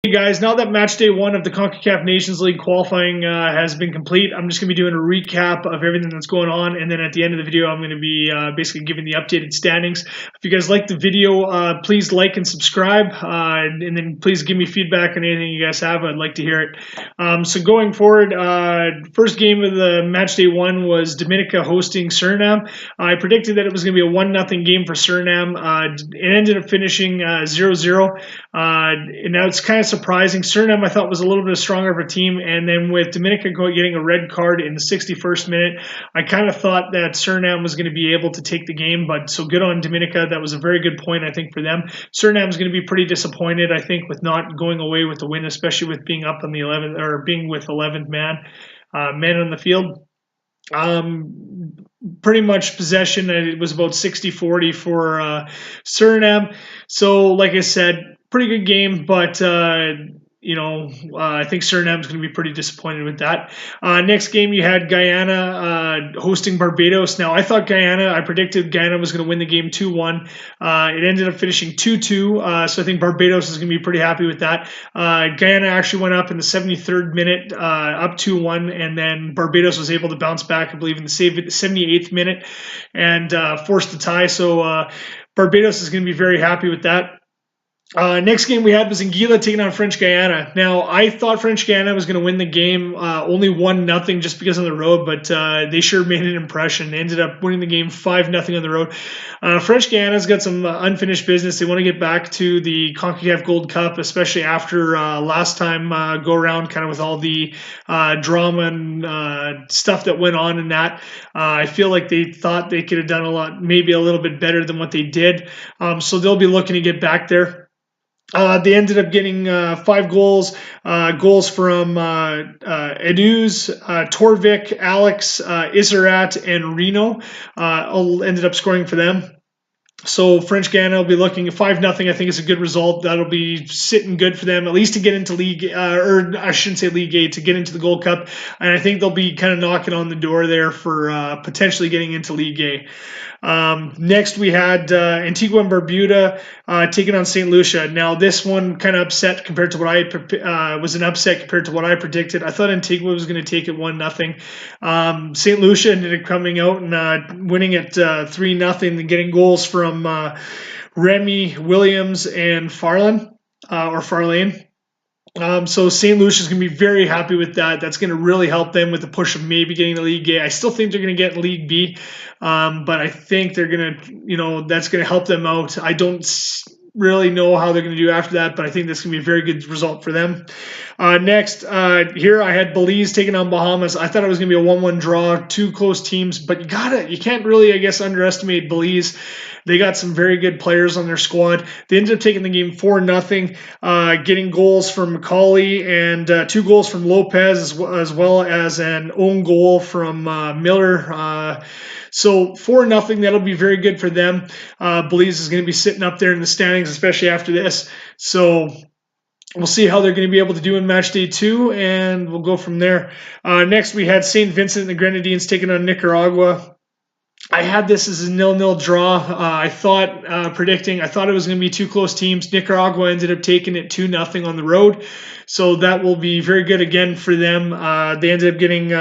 Hey guys, now that match day 1 of the CONCACAF Nations League Qualifying has been complete, I'm just going to be doing a recap of everything that's going on, and then at the end of the video I'm going to be basically giving the updated standings. If you guys like the video, please like and subscribe, and then please give me feedback on anything you guys have. I'd like to hear it. So going forward, first game of the match day 1 was Dominica hosting Suriname. I predicted that it was going to be a 1-0 game for Suriname. It ended up finishing 0-0. And now it's kind of surprising. Suriname, I thought, was a little bit stronger of a team, and then with Dominica getting a red card in the 61st minute, I kind of thought that Suriname was going to be able to take the game, but so good on Dominica. That was a very good point, I think, for them. Suriname is going to be pretty disappointed, I think, with not going away with the win, especially with being up on the 11th, or being with 11th man on the field. Pretty much possession, it was about 60-40 for Suriname. So, like I said, pretty good game, but I think Suriname's going to be pretty disappointed with that. Next game, you had Guyana hosting Barbados. Now, I predicted Guyana was going to win the game 2-1. It ended up finishing 2-2, so I think Barbados is going to be pretty happy with that. Guyana actually went up in the 73rd minute, up 2-1, and then Barbados was able to bounce back, I believe, in the 78th minute and forced the tie. So Barbados is going to be very happy with that. Next game we had was Anguilla taking on French Guiana. Now, I thought French Guiana was going to win the game only 1-0 just because on the road, but they sure made an impression. They ended up winning the game 5-0 on the road. French Guiana's got some unfinished business. They want to get back to the CONCACAF Gold Cup, especially after last time go around, kind of with all the drama and stuff that went on in that. I feel like they thought they could have done a lot, maybe a little bit better than what they did. So they'll be looking to get back there. They ended up getting 5 goals. Goals from Eduz, Torvik, Alex, Isarat, and Reno all ended up scoring for them. So French Guiana will be looking at 5-0. I think is a good result. That'll be sitting good for them, at least to get into League, or I shouldn't say League A, to get into the Gold Cup. And I think they'll be kind of knocking on the door there for potentially getting into League A. Next, we had Antigua and Barbuda taking on St. Lucia. Now, this one kind of upset compared to what was an upset compared to what I predicted. I thought Antigua was going to take it 1-0. St. Lucia ended up coming out and winning it 3-0 and getting goals from Remy, Williams, and Farlane. So St. Lucia is going to be very happy with that. That's going to really help them with the push of maybe getting to League A. I still think they're going to get in League B, but I think they're going to, that's going to help them out. I don't really know how they're going to do after that, but I think that's going to be a very good result for them. Next, here I had Belize taking on Bahamas. I thought it was going to be a 1-1 draw, 2 close teams, but you can't really, I guess, underestimate Belize. They got some very good players on their squad. They ended up taking the game 4-0, getting goals from Macaulay and 2 goals from Lopez, as well as an own goal from Miller. So 4-0, that'll be very good for them. Belize is going to be sitting up there in the standings, especially after this. So we'll see how they're going to be able to do in match day 2, and we'll go from there. Next, we had St. Vincent and the Grenadines taking on Nicaragua. I had this as a 0-0 draw. I thought it was going to be 2 close teams. Nicaragua ended up taking it 2-0 on the road. So that will be very good again for them. They ended up getting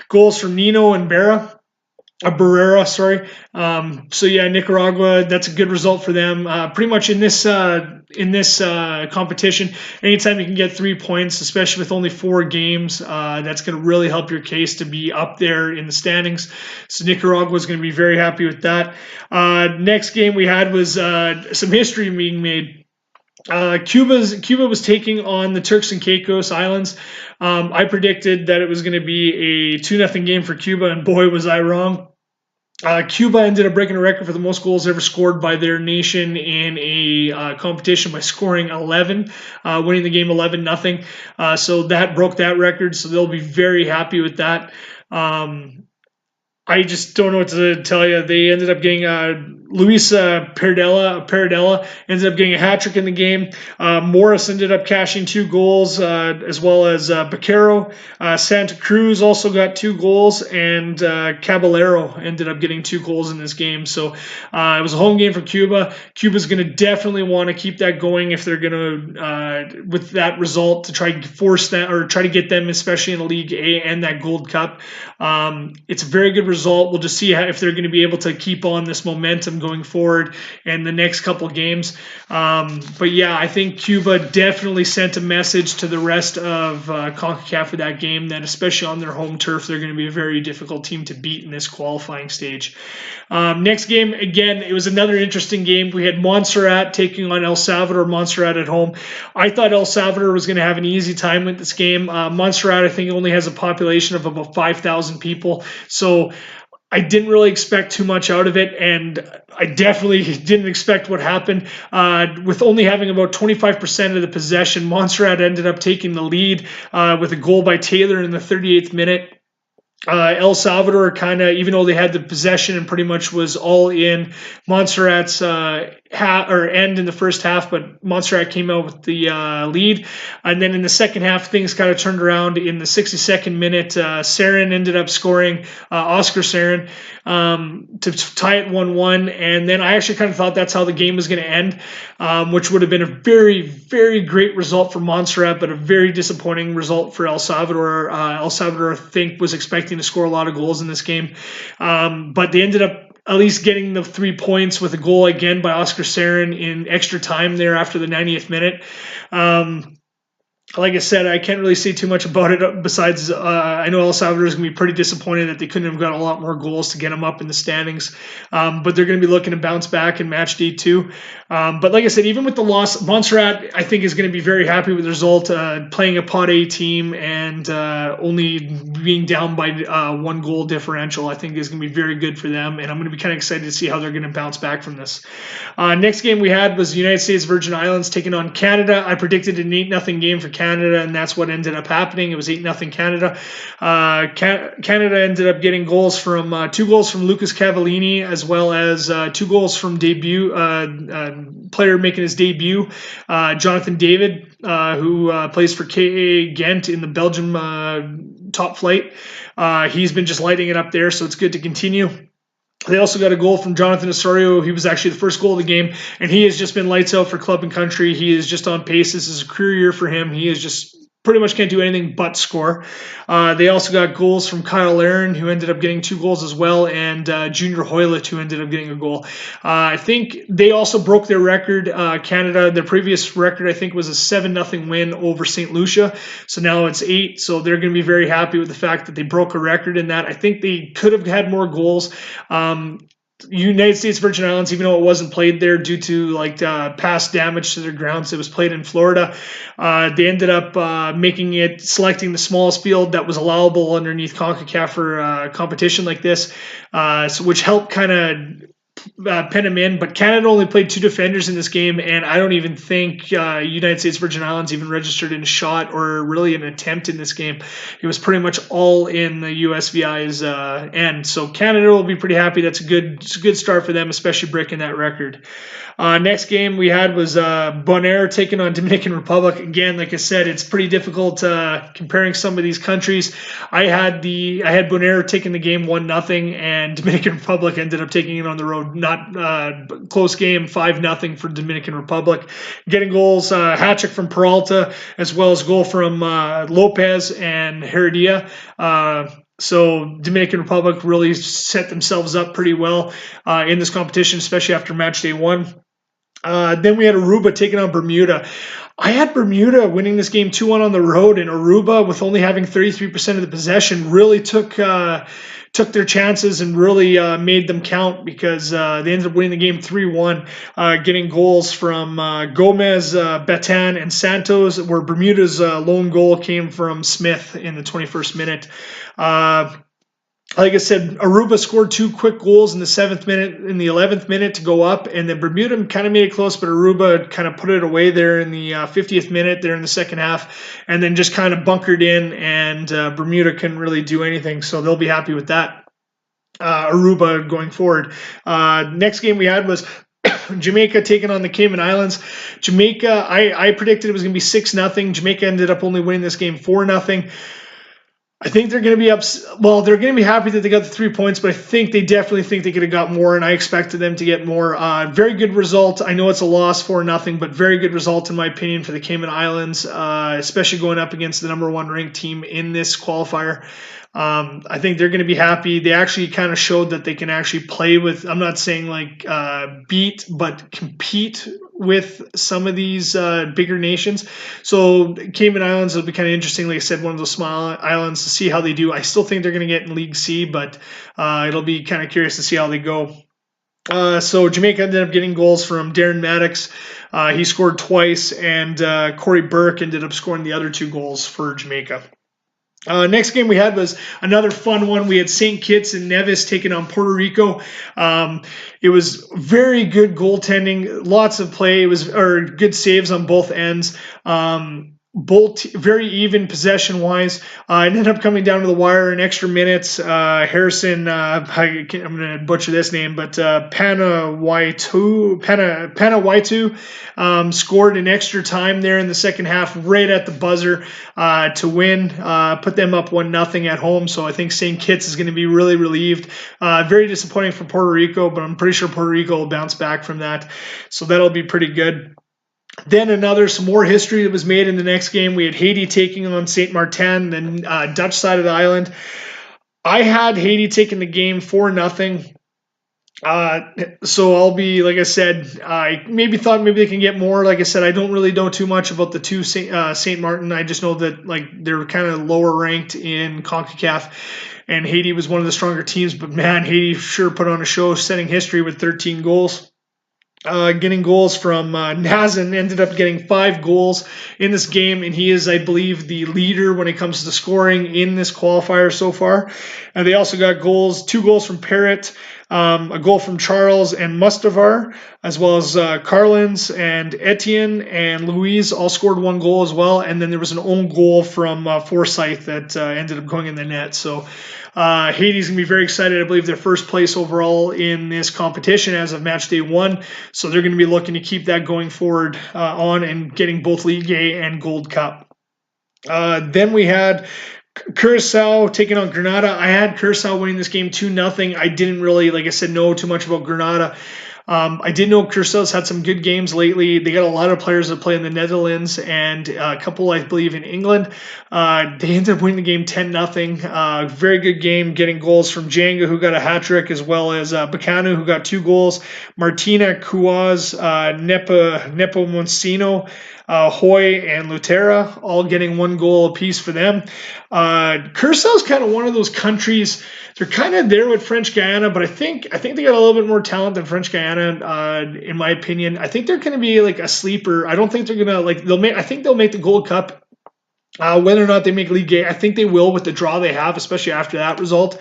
goals from Nino and Barrera, sorry. So yeah, Nicaragua, that's a good result for them. Pretty much in this competition, anytime you can get 3 points, especially with only 4 games, that's going to really help your case to be up there in the standings. So Nicaragua is going to be very happy with that. Next game we had was some history being made. Cuba was taking on the Turks and Caicos Islands. I predicted that it was going to be a 2-0 game for Cuba, and boy, was I wrong. Cuba ended up breaking a record for the most goals ever scored by their nation in a competition by scoring 11, winning the game 11-0. So that broke that record, so they'll be very happy with that. I just don't know what to tell you. They ended up getting Luis Paradella ended up getting a hat trick in the game. Morris ended up cashing 2 goals, as well as Baquero. Santa Cruz also got 2 goals, and Caballero ended up getting 2 goals in this game. So it was a home game for Cuba. Cuba's going to definitely want to keep that going if they're going to, with that result, to try to force that or try to get them, especially in the League A and that Gold Cup. It's a very good result. We'll just see if they're going to be able to keep on this momentum going forward in the next couple games. But yeah, I think Cuba definitely sent a message to the rest of CONCACAF for that game that, especially on their home turf, they're going to be a very difficult team to beat in this qualifying stage. Next game, again, it was another interesting game. We had Montserrat taking on El Salvador. Montserrat at home. I thought El Salvador was going to have an easy time with this game. Montserrat, I think, only has a population of about 5,000 people. So I didn't really expect too much out of it, and I definitely didn't expect what happened. With only having about 25% of the possession, Montserrat ended up taking the lead with a goal by Taylor in the 38th minute. El Salvador kind of, even though they had the possession and pretty much was all in Montserrat's end in the first half, but Montserrat came out with the lead. And then in the second half, things kind of turned around. In the 62nd minute, Sarin ended up scoring, Oscar Sarin, to tie it 1-1. And then I actually kind of thought that's how the game was going to end, which would have been a very, very great result for Montserrat, but a very disappointing result for El Salvador. El Salvador, I think, was expecting to score a lot of goals in this game, but they ended up at least getting the 3 points with a goal again by Oscar Sarin in extra time there after the 90th minute. Like I said, I can't really say too much about it besides I know El Salvador is going to be pretty disappointed that they couldn't have got a lot more goals to get them up in the standings. But they're going to be looking to bounce back in match day 2. But like I said, even with the loss, Montserrat, I think, is going to be very happy with the result, playing a Pot A team and only being down by 1 goal differential. I think is going to be very good for them, and I'm going to be kind of excited to see how they're going to bounce back from this. Next game we had was the United States Virgin Islands taking on Canada. I predicted an 8-0 game for Canada, and that's what ended up happening. It was 8-0 Canada. Canada ended up getting goals from 2 goals from Lucas Cavallini, as well as 2 goals from player making his debut, Jonathan David, who plays for KA Ghent in the Belgium top flight. He's been just lighting it up there, so it's good to continue. They also got a goal from Jonathan Osorio. He was actually the first goal of the game, and he has just been lights out for club and country. He is just on pace. This is a career year for him. He is just pretty much can't do anything but score. They also got goals from Kyle Larin, who ended up getting 2 goals as well, and Junior Hoylett, who ended up getting a goal. I think they also broke their record. Canada, their previous record, I think, was a 7-0 win over St. Lucia. So now it's 8. So they're going to be very happy with the fact that they broke a record in that. I think they could have had more goals. United States Virgin Islands, even though it wasn't played there due to past damage to their grounds, it was played in Florida. They ended up selecting the smallest field that was allowable underneath CONCACAF for competition like this, which helped kind of pen them in. But Canada only played 2 defenders in this game, and I don't even think United States Virgin Islands even registered in a shot or really an attempt in this game. It was pretty much all in the USVI's end. So Canada will be pretty happy. That's a good start for them, especially breaking that record. Next game we had was Bonaire taking on Dominican Republic. Again, like I said, it's pretty difficult comparing some of these countries. I had Bonaire taking the game 1-0, and Dominican Republic ended up taking it on the road. Not close game, 5-0 for Dominican Republic. Getting goals, hat trick from Peralta, as well as goal from Lopez and Heredia. So Dominican Republic really set themselves up pretty well in this competition, especially after match day 1. Then we had Aruba taking on Bermuda. I had Bermuda winning this game 2-1 on the road, and Aruba, with only having 33% of the possession, really took their chances and really made them count, because they ended up winning the game 3-1, getting goals from Gomez, Betan, and Santos, where Bermuda's lone goal came from Smith in the 21st minute. Like I said, Aruba scored 2 quick goals in the 7th minute, in the 11th minute to go up, and then Bermuda kind of made it close, but Aruba kind of put it away there in the 50th minute there in the second half, and then just kind of bunkered in, and Bermuda couldn't really do anything, so they'll be happy with that. Aruba going forward. Next game we had was Jamaica taking on the Cayman Islands. Jamaica, I predicted it was going to be 6-0. Jamaica ended up only winning this game 4-0. I think they're going to be well, they're going to be happy that they got the 3 points, but I think they definitely think they could have got more, and I expected them to get more. Very good result. I know it's a loss 4-0, but very good result in my opinion for the Cayman Islands, especially going up against the #1 ranked team in this qualifier. I think they're going to be happy. They actually kind of showed that they can actually play with, I'm not saying like beat, but compete with some of these bigger nations. So Cayman Islands will be kind of interesting. Like I said, one of those small islands to see how they do. I still think they're going to get in League C, but it'll be kind of curious to see how they go. So Jamaica ended up getting goals from Darren Maddox. He scored twice, and Corey Burke ended up scoring the other 2 goals for Jamaica. Next game we had was another fun one. We had St. Kitts and Nevis taking on Puerto Rico. It was very good goaltending, lots of play. It was good saves on both ends. Both very even possession wise. It ended up coming down to the wire in extra minutes. Harrison, I'm going to butcher this name, but Panawaitu scored in extra time there in the second half, right at the buzzer to win, put them up 1-0 at home. So I think St. Kitts is going to be really relieved. Very disappointing for Puerto Rico, but I'm pretty sure Puerto Rico will bounce back from that. So that'll be pretty good. Then some more history that was made in the next game. We had Haiti taking on St. Martin, the Dutch side of the island. I had Haiti taking the game 4-0. So I'll be, like I said, I maybe thought maybe they can get more. Like I said, I don't really know too much about the two St. Martin. I just know that like they're kind of lower ranked in CONCACAF, and Haiti was one of the stronger teams. But man, Haiti sure put on a show, setting history with 13 goals. Getting goals from Nazin, ended up getting 5 goals in this game, and he is, I believe, the leader when it comes to scoring in this qualifier so far. And they also got 2 goals from Parrott, a goal from Charles and Mustavar, as well as Carlins and Etienne and Louise all scored 1 goal as well. And then there was an own goal from Forsyth that ended up going in the net. So Haiti's going to be very excited. I believe they're first place overall in this competition as of match day 1. So they're going to be looking to keep that going forward on and getting both League A and Gold Cup. Then we had Curacao taking on Grenada. I had Curacao winning this game 2-0. I didn't really, like I said, know too much about Grenada. I did know Curaçao's had some good games lately. They got a lot of players that play in the Netherlands and a couple, I believe, in England. They ended up winning the game 10-0. Very good game, getting goals from Janga, who got a hat trick, as well as Bacano, who got 2 goals. Martina, Kuaz, Nepomuceno, Hoy, and Lutera, all getting 1 goal apiece for them. Curaçao's kind of one of those countries. They're kind of there with French Guiana, but I think they got a little bit more talent than French Guiana, in my opinion. I think they're going to be like a sleeper. I don't think they're going to I think they'll make the Gold Cup. Whether or not they make League A, I think they will with the draw they have, especially after that result.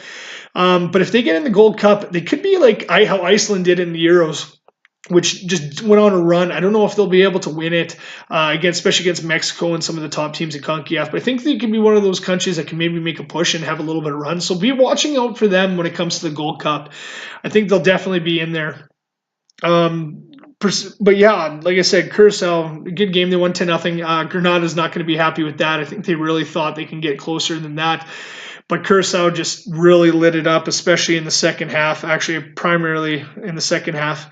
But if they get in the Gold Cup, they could be like how Iceland did in the Euros, which just went on a run. I don't know if they'll be able to win it, especially against Mexico and some of the top teams in CONCACAF. But I think they can be one of those countries that can maybe make a push and have a little bit of run. So be watching out for them when it comes to the Gold Cup. I think they'll definitely be in there. But yeah, like I said, Curacao, good game. They won 10-0. Grenada's not going to be happy with that. I think they really thought they can get closer than that. But Curacao just really lit it up, especially in the second half, actually primarily in the second half.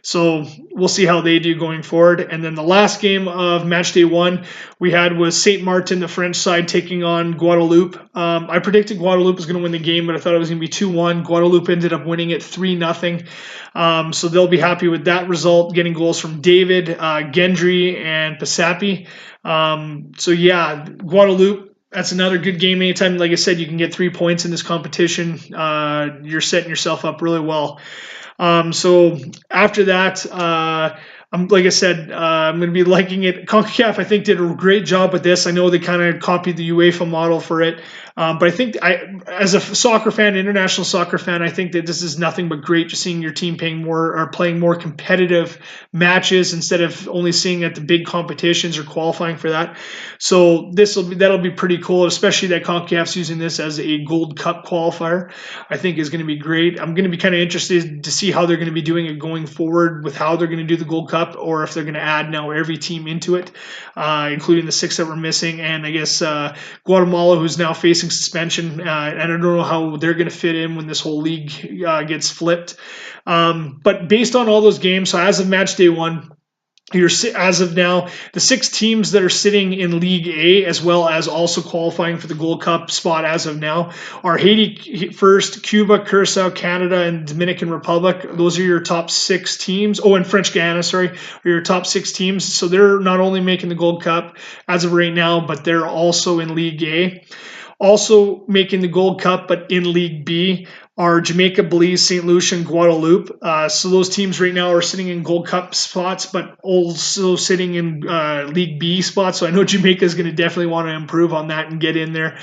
So we'll see how they do going forward. And then the last game of match day 1 we had was St. Martin, the French side, taking on Guadeloupe. I predicted Guadeloupe was going to win the game, but I thought it was going to be 2-1. Guadeloupe ended up winning it 3-0. So they'll be happy with that result, getting goals from David, Gendry, and Pasapi. So yeah, Guadeloupe, that's another good game. Anytime, like I said, you can get 3 points in this competition, you're setting yourself up really well. So after that, like I said, I'm going to be liking it. CONCACAF, I think, did a great job with this. I know they kind of copied the UEFA model for it, but I think as a soccer fan, international soccer fan, I think that this is nothing but great. Just seeing your team playing more competitive matches instead of only seeing at the big competitions or qualifying for that. So that'll be pretty cool, especially that CONCACAF's using this as a Gold Cup qualifier. I think is going to be great. I'm going to be kind of interested to see how they're going to be doing it going forward with how they're going to do the Gold Cup, or if they're going to add now every team into it, including the 6 that were missing. And I guess Guatemala, who's now facing suspension, and I don't know how they're going to fit in when this whole league gets flipped. But based on all those games, so as of match day 1, as of now, the 6 teams that are sitting in League A, as well as also qualifying for the Gold Cup spot as of now, are Haiti first, Cuba, Curacao, Canada, and Dominican Republic. Those are your top 6 teams. Oh, and French Guiana, sorry, are your top 6 teams. So they're not only making the Gold Cup as of right now, but they're also in League A. Also making the Gold Cup, but in League B, are Jamaica, Belize, St. Lucia, and Guadeloupe. So those teams right now are sitting in Gold Cup spots, but also sitting in League B spots. So I know Jamaica is going to definitely want to improve on that and get in there.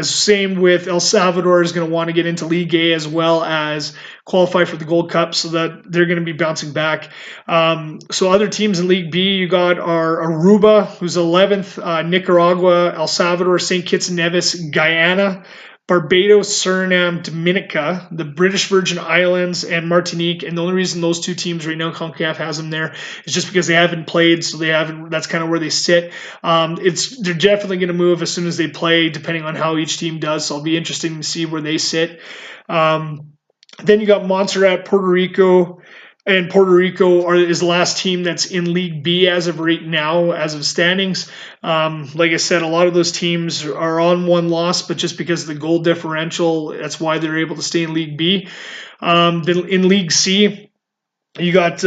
Same with El Salvador is going to want to get into League A as well as qualify for the Gold Cup, so that they're going to be bouncing back. So other teams in League B you got are Aruba, who's 11th, Nicaragua, El Salvador, St. Kitts and Nevis, Guyana, Barbados, Suriname, Dominica, the British Virgin Islands, and Martinique. And the only reason those 2 teams right now, CONCACAF has them there, is just because they haven't played, so they haven't. That's kind of where they sit. They're definitely going to move as soon as they play, depending on how each team does. So it'll be interesting to see where they sit. Then you got Montserrat, Puerto Rico. And Puerto Rico is the last team that's in League B as of right now, as of standings. Like I said, a lot of those teams are on 1 loss, but just because of the goal differential, that's why they're able to stay in League B. Then in League C, you got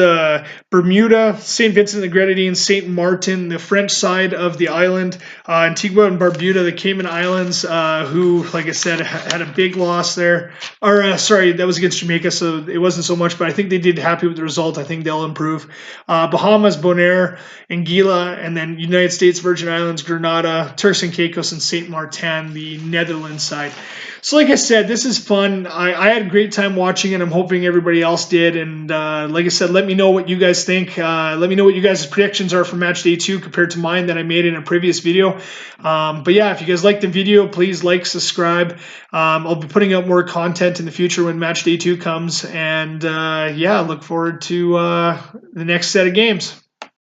Bermuda, St. Vincent and the Grenadines, St. Martin, the French side of the island, Antigua and Barbuda, the Cayman Islands, who, like I said, had a big loss there. Or, sorry, that was against Jamaica, so it wasn't so much, but I think they did happy with the result. I think they'll improve. Bahamas, Bonaire, Anguilla, and then United States, Virgin Islands, Grenada, Turks and Caicos, and St. Martin, the Netherlands side. So like I said, this is fun. I had a great time watching it. I'm hoping everybody else did. And like I said, let me know what you guys think. Let me know what you guys' predictions are for match day 2 compared to mine that I made in a previous video. But yeah, if you guys liked the video, please like, subscribe. I'll be putting out more content in the future when match day 2 comes. And yeah, look forward to the next set of games.